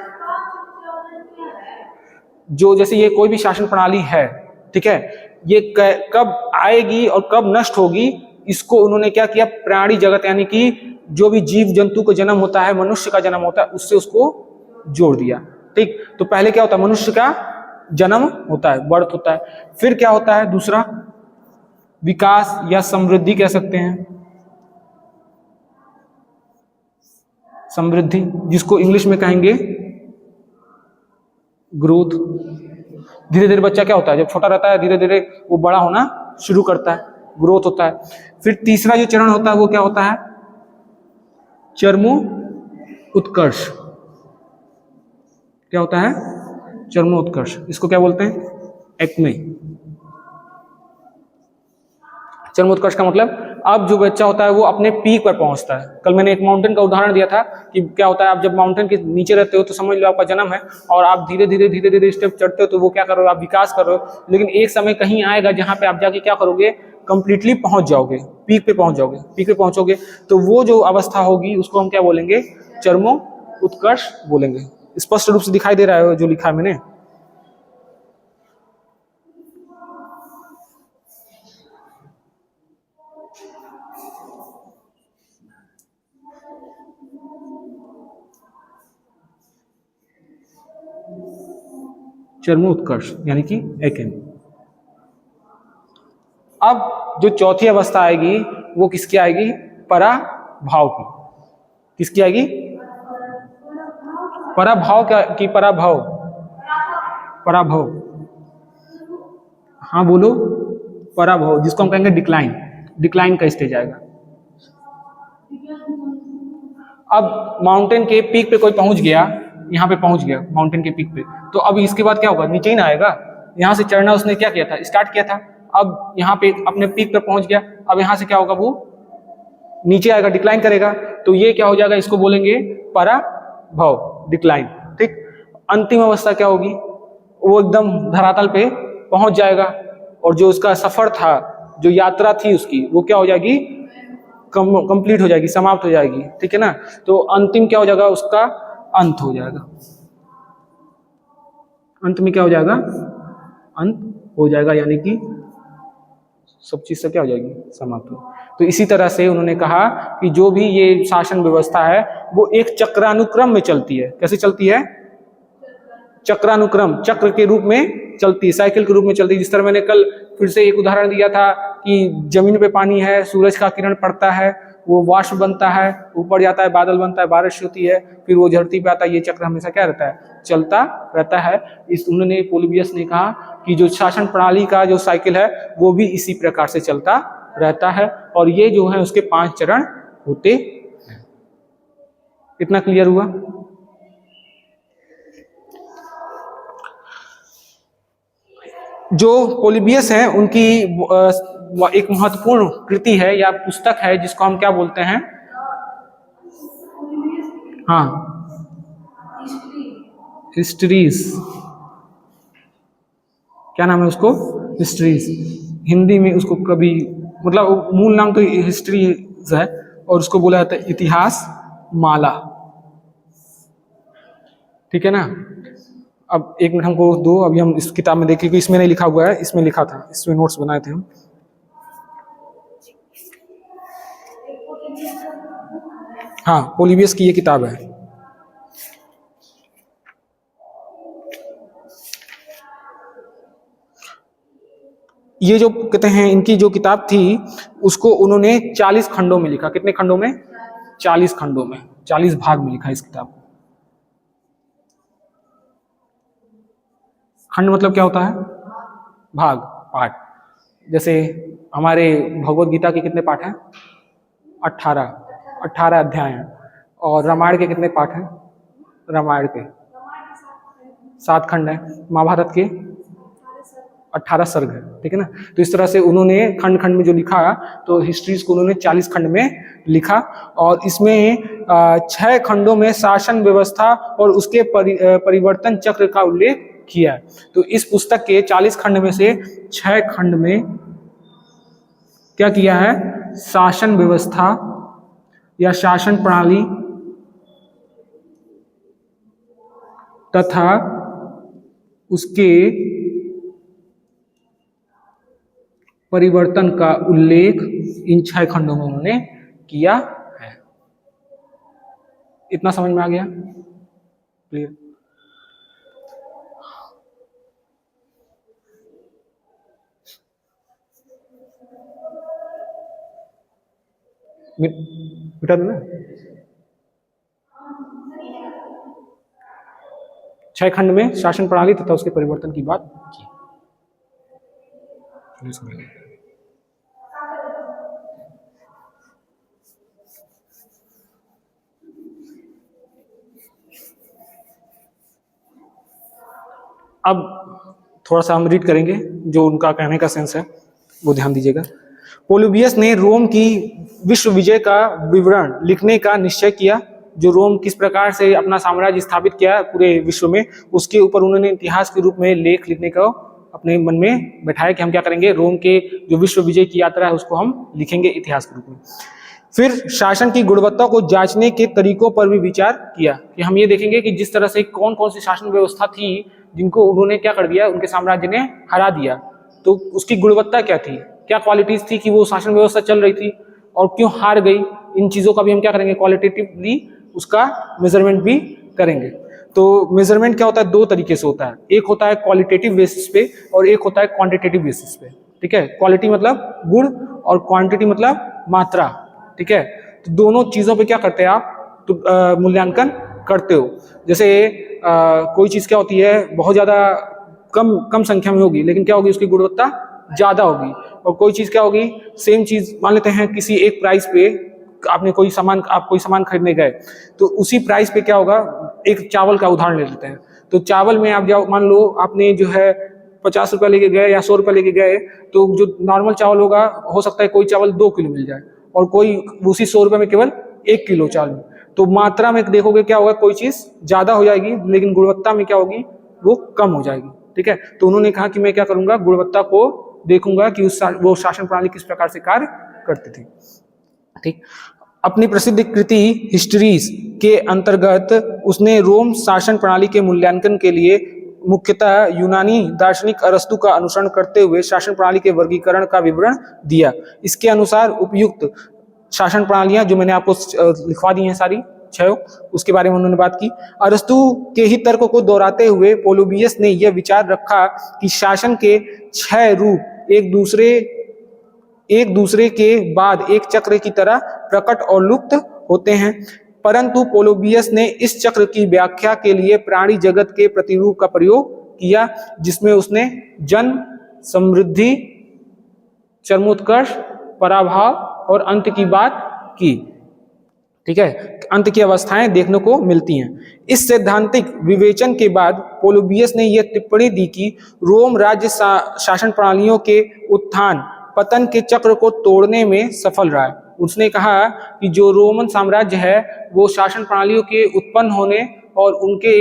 जो जैसे ये कोई भी शासन प्रणाली है, ठीक है, ये कब आएगी और कब नष्ट होगी, इसको उन्होंने क्या किया, प्राणी जगत यानी कि जो भी जीव जंतु का जन्म होता है, मनुष्य का जन्म होता है, उससे उसको जोड़ दिया। ठीक, तो पहले क्या होता है, मनुष्य का जन्म होता है, बर्थ होता है। फिर क्या होता है, दूसरा विकास या समृद्धि कह सकते हैं, समृद्धि, जिसको इंग्लिश में कहेंगे ग्रोथ। धीरे धीरे बच्चा क्या होता है, जब छोटा रहता है, धीरे धीरे वो बड़ा होना शुरू करता है, ग्रोथ होता है। फिर तीसरा जो चरण होता है वो क्या होता है, चरमो उत्कर्ष। क्या होता है, चरमो उत्कर्ष। इसको क्या बोलते हैं, एक्मे। चरमोत्कर्ष का मतलब, अब जो बच्चा होता है वो अपने पीक पर पहुंचता है। कल मैंने एक माउंटेन का उदाहरण दिया था कि क्या होता है, आप जब माउंटेन के नीचे रहते हो तो समझ लो आपका जन्म है, और आप धीरे धीरे स्टेप चढ़ते हो, तो वो क्या कर रहे हो, आप विकास कर रहे हो। लेकिन एक समय कहीं आएगा जहां पे आप जाके क्या करोगे, कंप्लीटली पहुंच जाओगे, पीक पे पहुंच जाओगे, पीक पे पहुंचोगे। तो वो जो अवस्था होगी उसको हम क्या बोलेंगे, चरमो उत्कर्ष बोलेंगे। स्पष्ट रूप से दिखाई दे रहा है जो लिखा है मैंने? चरमो उत्कर्ष यानी कि एकेन। अब जो चौथी अवस्था आएगी वो किसकी आएगी? पराभाव की। किसकी आएगी? पराभाव की पराभव, पराभव, हाँ बोलो, पराभव, जिसको हम कहेंगे डिक्लाइन, डिक्लाइन का स्टेज आएगा। अब माउंटेन के पीक पे कोई पहुंच गया, यहाँ पे पहुंच गया माउंटेन के पीक पे, तो अब इसके बाद क्या होगा? नीचे ही ना आएगा, यहाँ से चढ़ना उसने क्या किया था? स्टार्ट किया था। अब यहाँ पे अपने पीक पे पहुंच गया, अब यहाँ से क्या होगा? वो नीचे आएगा, डिक्लाइन करेगा। तो ये क्या हो जाएगा? इसको बोलेंगे पराभव, डिक्लाइन। ठीक, अंतिम अवस्था क्या होगी? वो एकदम धरातल पे पहुंच जाएगा और जो उसका सफर था, जो यात्रा थी उसकी, वो क्या हो जाएगी? कंप्लीट हो जाएगी, समाप्त हो जाएगी। ठीक है ना? तो अंतिम क्या हो जाएगा? उसका अंत हो जाएगा। अंत में क्या हो जाएगा? अंत हो जाएगा, यानी कि सब चीज से क्या हो जाएगी? समाप्त हो। तो इसी तरह से उन्होंने कहा कि जो भी ये शासन व्यवस्था है वो एक चक्रानुक्रम में चलती है। कैसे चलती है? चक्रानुक्रम, चक्र के रूप में चलती है, साइकिल के रूप में चलती है। जिस तरह मैंने कल फिर से एक उदाहरण दिया था कि जमीन पे पानी है, सूरज का किरण पड़ता है, वो वाष्प बनता है, ऊपर जाता है, बादल बनता है, बारिश होती है, फिर वो धरती पे आता है। ये चक्र हमेशा क्या रहता है? चलता रहता है। इस उन्होंने पोलिबियस ने कहा कि जो शासन प्रणाली का जो साइकिल है वो भी इसी प्रकार से चलता रहता है, और ये जो है उसके 5 चरण होते हैं। इतना क्लियर हुआ? जो पोलिबियस हैं उनकी एक महत्वपूर्ण कृति है या पुस्तक है जिसको हम क्या बोलते हैं? हाँ, हिस्ट्रीज। क्या नाम है उसको? हिस्ट्रीज। हिंदी में उसको कभी, मतलब मूल नाम तो हिस्ट्रीज है और उसको बोला जाता है इतिहास माला। ठीक है ना? अब एक मिनट हमको दो, अभी हम इस किताब में देखें कि इसमें नहीं लिखा हुआ है, इसमें लिखा था, इसमें नोट्स बनाए थे हम। हाँ, पोलिबियस की ये किताब है। ये जो कहते हैं इनकी जो किताब थी उसको उन्होंने 40 खंडों में लिखा। कितने खंडों में? 40 खंडों में, 40 भाग में लिखा इस किताब को। खंड मतलब क्या होता है? भाग, पाठ। जैसे हमारे भगवत गीता के कितने पाठ हैं? 18 अध्याय हैं। और रामायण के कितने पाठ हैं? रामायण के 7 खंड हैं। महाभारत के 18 सर्ग है। ठीक है ना? तो इस तरह से उन्होंने खंड खंड में जो लिखा, तो हिस्ट्रीज को उन्होंने 40 खंड में लिखा, और इसमें 6 खंडों में शासन व्यवस्था और उसके परिवर्तन चक्र का उल्लेख किया है। तो इस पुस्तक के 40 खंड में से 6 खंड में क्या किया है? शासन व्यवस्था या शासन प्रणाली तथा उसके परिवर्तन का उल्लेख इन 6 खंडों में उन्होंने किया है। इतना समझ में आ गया? क्लियर? मिटा दो ना। 6 खंड में शासन प्रणाली तथा उसके परिवर्तन की बात की। अब थोड़ा सा हम रीड करेंगे, जो उनका कहने का सेंस है वो ध्यान दीजिएगा। पोलिबियस ने रोम की विश्व विजय का विवरण लिखने का निश्चय किया। जो रोम किस प्रकार से अपना साम्राज्य स्थापित किया पूरे विश्व में, उसके ऊपर उन्होंने इतिहास के रूप में लेख लिखने का अपने मन में बैठाया कि हम क्या करेंगे, रोम के जो विश्व विजय की यात्रा है उसको हम लिखेंगे इतिहास के रूप में। फिर शासन की गुणवत्ता को जांचने के तरीकों पर भी विचार किया कि हम ये देखेंगे कि जिस तरह से कौन कौन सी शासन व्यवस्था थी जिनको उन्होंने क्या कर दिया, उनके साम्राज्य ने हरा दिया, तो उसकी गुणवत्ता क्या थी, क्या क्वालिटीज थी कि वो शासन व्यवस्था चल रही थी और क्यों हार गई। इन चीजों का भी हम क्या करेंगे, क्वालिटेटिवली उसका मेजरमेंट भी करेंगे। तो मेजरमेंट क्या होता है, 2 तरीके से होता है। एक होता है क्वालिटेटिव बेसिस पे और एक होता है क्वांटिटेटिव बेसिस पे। ठीक है। क्वालिटी मतलब गुण और क्वांटिटी मतलब मात्रा, ठीक है। तो दोनों चीजों पे क्या करते हैं आप, तो मूल्यांकन करते हो। जैसे कोई चीज क्या होती है, बहुत ज्यादा कम कम संख्या में होगी लेकिन क्या होगी, उसकी गुणवत्ता ज्यादा होगी। और कोई चीज क्या होगी, सेम चीज मान लेते हैं किसी एक प्राइस पे आपने आप कोई सामान खरीदने गए, तो उसी प्राइस पे क्या होगा, एक चावल का उदाहरण ले लेते हैं। तो चावल में आप जाओ, मान लो आपने जो है 50 रुपया लेके गए या 100 रुपया लेके गए, तो जो नॉर्मल चावल होगा, हो सकता है कोई चावल 2 किलो मिल जाए और कोई उसी 100 रुपये में केवल 1 किलो चावल। तो मात्रा में देखोगे क्या होगा, कोई चीज ज्यादा हो जाएगी लेकिन गुणवत्ता में क्या होगी, वो कम हो जाएगी, ठीक है। तो उन्होंने कहा कि मैं क्या करूंगा, गुणवत्ता को देखूंगा कि वो शासन प्रणाली किस प्रकार से कार्य करती थी, ठीक। अपनी प्रसिद्ध कृति हिस्ट्रीज के अंतर्गत उसने रोम शासन प्रणाली के मूल्यांकन के लिए मुख्यतः यूनानी दार्शनिक अरस्तु का अनुसरण करते हुए शासन प्रणाली के वर्गीकरण का विवरण दिया। इसके अनुसार उपयुक्त शासन प्रणालियां जो मैंने आपको लिखवा दी हैं सारी 6, उसके बारे में उन्होंने बात की। अरस्तु के ही तर्क को दोहराते हुए पोलोबियस ने यह विचार रखा कि शासन के 6 रूप एक दूसरे के बाद एक चक्र की तरह प्रकट और लुप्त होते हैं, परंतु पोलोबियस ने इस चक्र की व्याख्या के लिए प्राणी जगत के प्रतिरूप का प्रयोग किया, जिसमें उसने जन्म, समृद्धि, चरमोत्कर्ष, पराभाव और अंत की बात की, ठीक है। अंत की अवस्थाएं देखने को मिलती हैं। इस सैद्धांतिक विवेचन के बाद पोलोबियस ने यह टिप्पणी दी कि रोम राज्य शासन प्रणालियों के उत्थान पतन के चक्र को तोड़ने में सफल रहा है। उसने कहा कि जो रोमन साम्राज्य है वो शासन प्रणालियों के उत्पन्न होने और उनके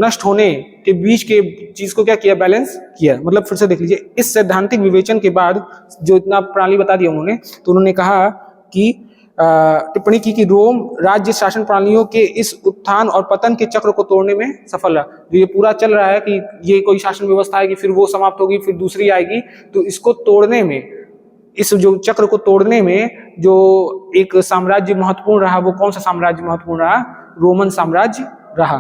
नष्ट होने के बीच के चीज को क्या किया, बैलेंस किया। मतलब फिर से देख लीजिए, इस सैद्धांतिक विवेचन के बाद जो इतना प्रणाली बता दिया उन्होंने, तो उन्होंने कहा कि टिप्पणी की कि रोम राज्य शासन प्रणालियों के इस उत्थान और पतन के चक्र को तोड़ने में सफल रहा। जो ये पूरा चल रहा है कि ये कोई शासन व्यवस्था है कि फिर वो समाप्त होगी फिर दूसरी आएगी, तो इसको तोड़ने में, इस जो चक्र को तोड़ने में जो एक साम्राज्य महत्वपूर्ण रहा, वो कौन सा साम्राज्य महत्वपूर्ण रहा, रोमन साम्राज्य रहा,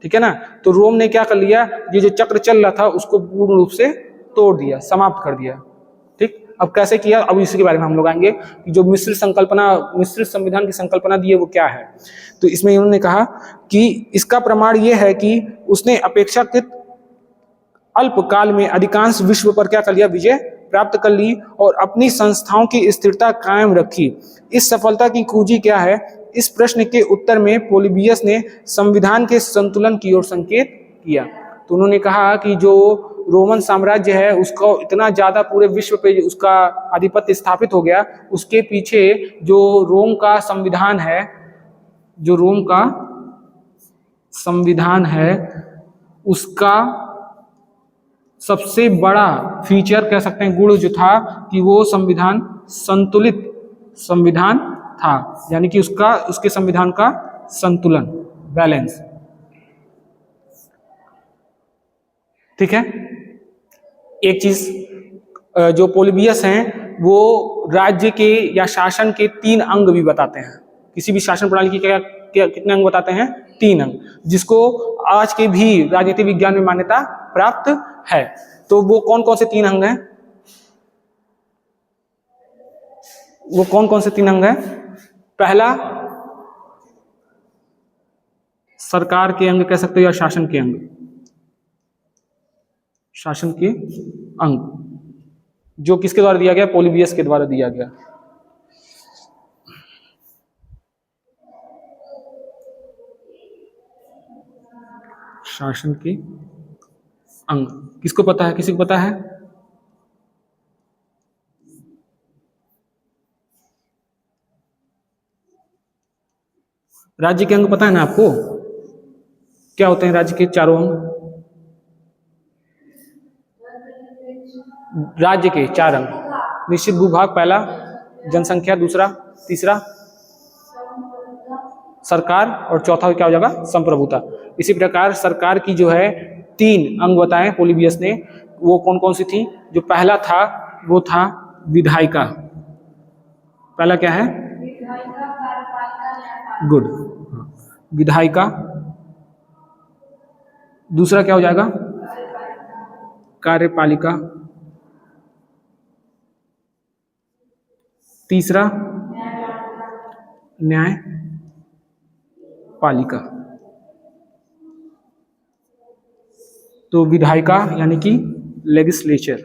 ठीक है ना। तो रोम ने क्या कर लिया, ये जो चक्र चल रहा था उसको पूर्ण रूप से तोड़ दिया, समाप्त कर दिया, ठीक। अब कैसे किया, अब इसी के बारे में हम लोग आएंगे कि जो मिश्रित संविधान की संकल्पना दी है वो क्या है। तो इसमें उन्होंने कहा कि इसका प्रमाण ये है कि उसने अपेक्षाकृत अल्प काल में अधिकांश विश्व पर क्या कर लिया, विजय प्राप्त कर ली और अपनी संस्थाओं की स्थिरता कायम रखी। इस सफलता की कुंजी क्या है, इस प्रश्न के उत्तर में पोलिबियस ने संविधान के संतुलन की ओर संकेत किया। तो उन्होंने कहा कि जो रोमन साम्राज्य है उसको इतना ज्यादा पूरे विश्व पे उसका आधिपत्य स्थापित हो गया, उसके पीछे जो रोम का संविधान है, जो रोम का संविधान है उसका सबसे बड़ा फीचर कह सकते हैं, गुण जो था कि वो संविधान संतुलित संविधान था, यानी कि उसके संविधान का संतुलन, बैलेंस, ठीक है। एक चीज जो पोलिबियस हैं वो राज्य के या शासन के 3 अंग भी बताते हैं। किसी भी शासन प्रणाली की क्या कितने अंग बताते हैं, 3 अंग, जिसको आज के भी राजनीति विज्ञान में मान्यता प्राप्त है। तो वो कौन कौन से 3 अंग हैं, वो कौन कौन से 3 अंग हैं। पहला सरकार के अंग कह सकते हो या शासन के अंग, शासन के अंग जो किसके द्वारा दिया गया, पोलिबियस के द्वारा दिया गया। शासन के अंग किसको पता है, किसी को पता है? राज्य के अंग पता है ना आपको, क्या होते हैं राज्य के 4 अंग? राज्य के 4 अंग, निश्चित भूभाग पहला, जनसंख्या दूसरा, तीसरा सरकार और चौथा क्या हो जाएगा, संप्रभुता। इसी प्रकार सरकार की जो है 3 अंग बताए पोलिबियस ने, वो कौन कौन सी थी। जो पहला था वो था विधायिका, पहला क्या है, गुड, विधायिका। दूसरा क्या हो जाएगा, कार्यपालिका, तीसरा न्याय पालिका। तो विधायिका यानी कि लेजिस्लेचर,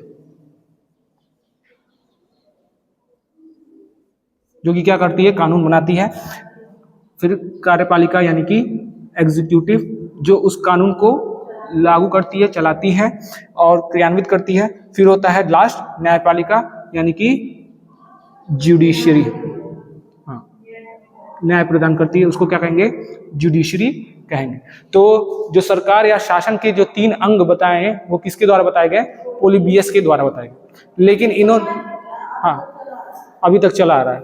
जो कि क्या करती है, कानून बनाती है। फिर कार्यपालिका यानी कि एग्जीक्यूटिव, जो उस कानून को लागू करती है, चलाती है और क्रियान्वित करती है। फिर होता है लास्ट न्यायपालिका यानी कि जुडिशरी, हाँ, न्याय प्रदान करती है, उसको क्या कहेंगे, जुडिशरी कहेंगे। तो जो सरकार या शासन के जो 3 अंग बताए हैं वो किसके द्वारा बताए गए, पोलिबियस के द्वारा बताए गए। लेकिन इन्होंने, हाँ, अभी तक चला आ रहा है,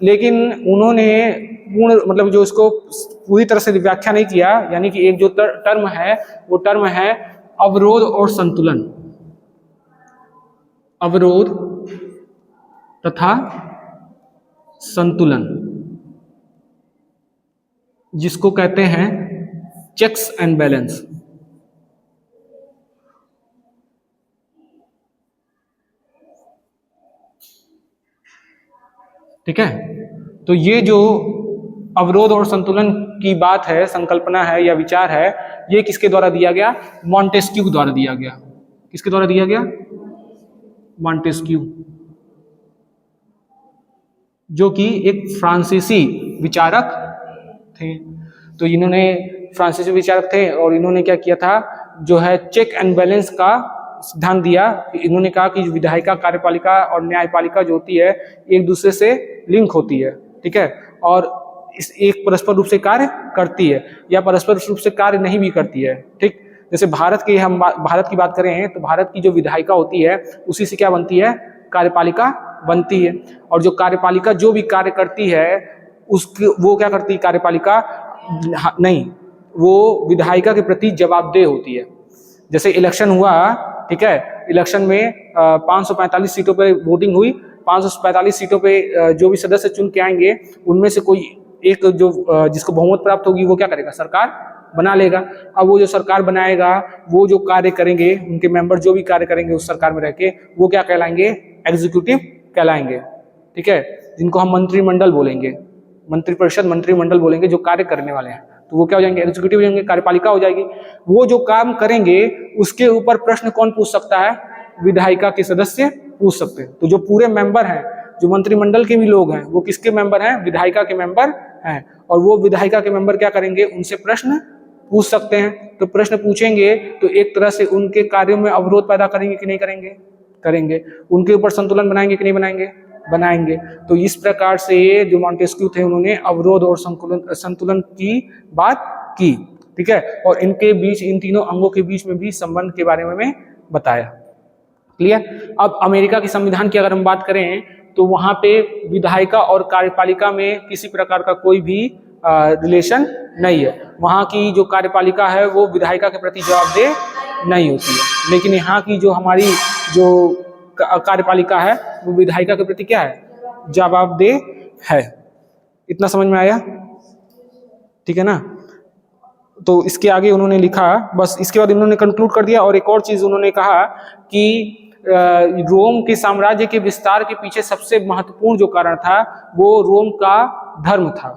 लेकिन उन्होंने पूर्ण मतलब जो इसको पूरी तरह से व्याख्या नहीं किया। यानी कि एक जो टर्म है वो टर्म है अवरोध और संतुलन, अवरोध तथा संतुलन, जिसको कहते हैं चेक्स एंड बैलेंस। ठीक है, तो ये जो अवरोध और संतुलन की बात है, संकल्पना है या विचार है, ये किसके द्वारा दिया गया, मॉन्टेस्क्यू द्वारा दिया गया। किसके द्वारा दिया गया, मॉन्टेस्क्यू, जो कि एक फ्रांसीसी विचारक थे। तो इन्होंने, फ्रांसीसी विचारक थे और इन्होंने क्या किया था, जो है चेक एंड बैलेंस का सिद्धांत दिया। इन्होंने कहा कि विधायिका, कार्यपालिका और न्यायपालिका जो होती है एक दूसरे से लिंक होती है, ठीक है, और इस एक परस्पर रूप से कार्य करती है या परस्पर रूप से कार्य नहीं भी करती है। ठीक, जैसे भारत की हम भारत की बात करें तो भारत की जो विधायिका होती है उसी से क्या बनती है, कार्यपालिका बनती है। और जो कार्यपालिका जो भी कार्य करती है उसकी, वो क्या करती है कार्यपालिका, नहीं, वो विधायिका के प्रति जवाबदेह होती है। जैसे इलेक्शन हुआ, ठीक है, इलेक्शन में 545 सीटों पे वोटिंग हुई, 545 सीटों पे जो भी सदस्य चुन के आएंगे उनमें से कोई एक जो जिसको बहुमत प्राप्त होगी वो क्या करेगा, सरकार बना लेगा। अब वो जो सरकार बनाएगा, वो जो कार्य करेंगे, उनके मेंबर जो भी कार्य करेंगे उस सरकार में रह के, वो क्या कहलाएंगे, एग्जीक्यूटिव कहलाएंगे। ठीक है, जिनको हम मंत्रिमंडल बोलेंगे, मंत्रिपरिषद, मंत्रिमंडल बोलेंगे, जो कार्य करने वाले हैं, तो वो क्या हो जाएंगे, एग्जीक्यूटिव हो जाएंगे, कार्यपालिका हो जाएगी। वो जो काम करेंगे उसके ऊपर प्रश्न कौन पूछ सकता है, विधायिका के सदस्य पूछ सकते हैं। तो जो पूरे मेंबर हैं, जो मंत्रिमंडल के भी लोग हैं, वो किसके मेंबर हैं, विधायिका के मेंबर हैं। और वो विधायिका के मेंबर क्या करेंगे, उनसे प्रश्न पूछ सकते हैं। तो प्रश्न पूछेंगे तो एक तरह से उनके कार्यों में अवरोध पैदा करेंगे कि नहीं करेंगे, करेंगे। उनके ऊपर संतुलन बनाएंगे कि नहीं बनाएंगे, बनाएंगे। तो इस प्रकार से जो मॉन्टेस्क्यू थे उन्होंने अवरोध और संतुलन की बात की। ठीक है, और इनके बीच, इन तीनों अंगों के बीच में भी संबंध के बारे में बताया। क्लियर। अब अमेरिका की संविधान की अगर हम बात करें तो वहां पे विधायिका और कार्यपालिका में किसी प्रकार का कोई भी रिलेशन नहीं है। वहां की जो कार्यपालिका है वो विधायिका के प्रति जवाबदेह नहीं होती है, लेकिन यहाँ की जो हमारी जो कार्यपालिका है वो विधायिका के प्रति क्या है, जवाबदेह है। इतना समझ में आया, ठीक है ना। तो इसके आगे उन्होंने लिखा, बस इसके बाद उन्होंने कंक्लूड कर दिया। और एक और चीज उन्होंने कहा कि रोम के साम्राज्य के विस्तार के पीछे सबसे महत्वपूर्ण जो कारण था वो रोम का धर्म था।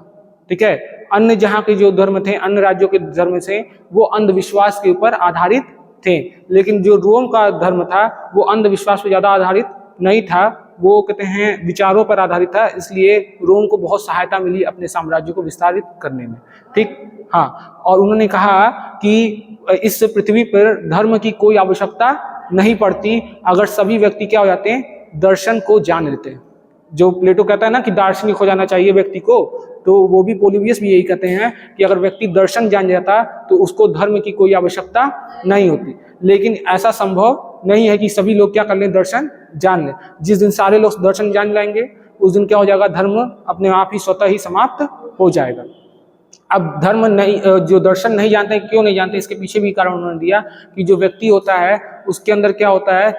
ठीक है, अन्य जहाँ के जो धर्म थे, अन्य राज्यों के धर्म से, वो अंधविश्वास के ऊपर आधारित थे, लेकिन जो रोम का धर्म था वो अंधविश्वास पर ज्यादा आधारित नहीं था, वो कहते हैं विचारों पर आधारित था। इसलिए रोम को बहुत सहायता मिली अपने साम्राज्य को विस्तारित करने में। ठीक, हाँ। और उन्होंने कहा कि इस पृथ्वी पर धर्म की कोई आवश्यकता नहीं पड़ती अगर सभी व्यक्ति क्या हो जाते हैं, दर्शन को जान लेते हैं। जो प्लेटो कहता है ना कि दार्शनिक हो जाना चाहिए व्यक्ति को, तो वो भी पोलिबियस भी यही कहते हैं कि अगर व्यक्ति दर्शन जान जाता तो उसको धर्म की कोई आवश्यकता नहीं होती। लेकिन ऐसा संभव नहीं है कि सभी लोग क्या कर लें, दर्शन जान लें। जिस दिन सारे लोग दर्शन जान लेंगे उस दिन क्या हो जाएगा, धर्म अपने आप ही स्वतः ही समाप्त हो जाएगा। अब धर्म नहीं, जो दर्शन नहीं जानते, क्यों नहीं जानते, इसके पीछे भी कारण उन्होंने दिया कि जो व्यक्ति होता है उसके अंदर क्या होता है,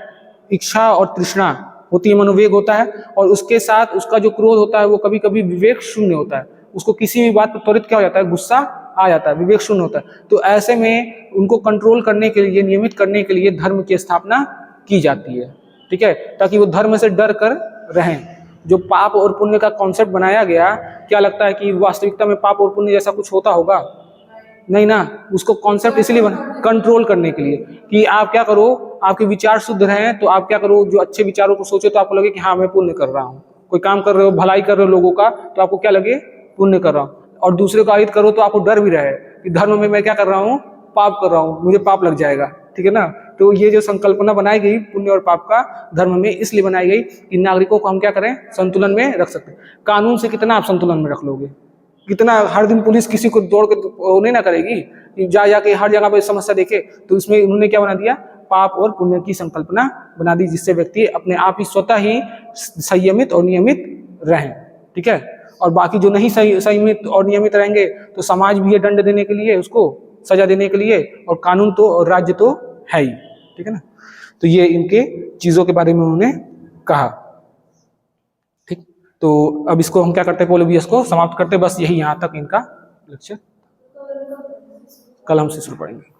इच्छा और तृष्णा होती है, मनोवेग होता है, और उसके साथ उसका जो क्रोध होता है वो कभी कभी विवेक शून्य होता है। उसको किसी भी बात पर त्वरित क्या हो जाता है, गुस्सा आ जाता है, विवेक शून्य होता है। तो ऐसे में उनको कंट्रोल करने के लिए, नियमित करने के लिए धर्म की स्थापना की जाती है। ठीक है, ताकि वो धर्म से डर कर रहें। जो पाप और पुण्य का कॉन्सेप्ट बनाया गया, क्या लगता है कि वास्तविकता में पाप और पुण्य जैसा कुछ होता होगा? नहीं ना। उसको कॉन्सेप्ट इसलिए बना कंट्रोल करने के लिए कि आप क्या करो, आपके विचार शुद्ध रहें, तो आप क्या करो, जो अच्छे विचारों को सोचो तो आपको लगे कि हाँ मैं पुण्य कर रहा हूँ। कोई काम कर रहे हो, भलाई कर रहे हो लोगों का, तो आपको क्या लगे, पुण्य कर रहा हूँ। और दूसरे को आहित करो तो आपको डर भी रहे कि धर्म में मैं क्या कर रहा हूँ, पाप कर रहा हूँ, मुझे पाप लग जाएगा। ठीक है ना। तो ये जो संकल्पना बनाई गई पुण्य और पाप का धर्म में, इसलिए बनाई गई कि नागरिकों को हम क्या करें, संतुलन में रख सकते। कानून से कितना आप संतुलन में रख लोगे? कितना हर दिन पुलिस किसी को दौड़ के नहीं ना करेगी कि जा जाके हर जगह पे समस्या देखे। तो इसमें उन्होंने क्या बना दिया, पाप और पुण्य की संकल्पना बना दी, जिससे व्यक्ति अपने आप ही स्वतः ही संयमित और नियमित रहें। ठीक है। और बाकी जो नहीं संयमित और नियमित रहेंगे तो समाज भी है दंड देने के लिए, उसको सजा देने के लिए, और कानून तो और राज्य तो है ही। ठीक है ना। तो ये इनके चीजों के बारे में उन्होंने कहा। ठीक। तो अब इसको हम क्या करते हैं, पोलोबियस को समाप्त करते हैं। बस यही यहाँ तक इनका लेक्चर, कल हम से शुरू पढ़ेंगे।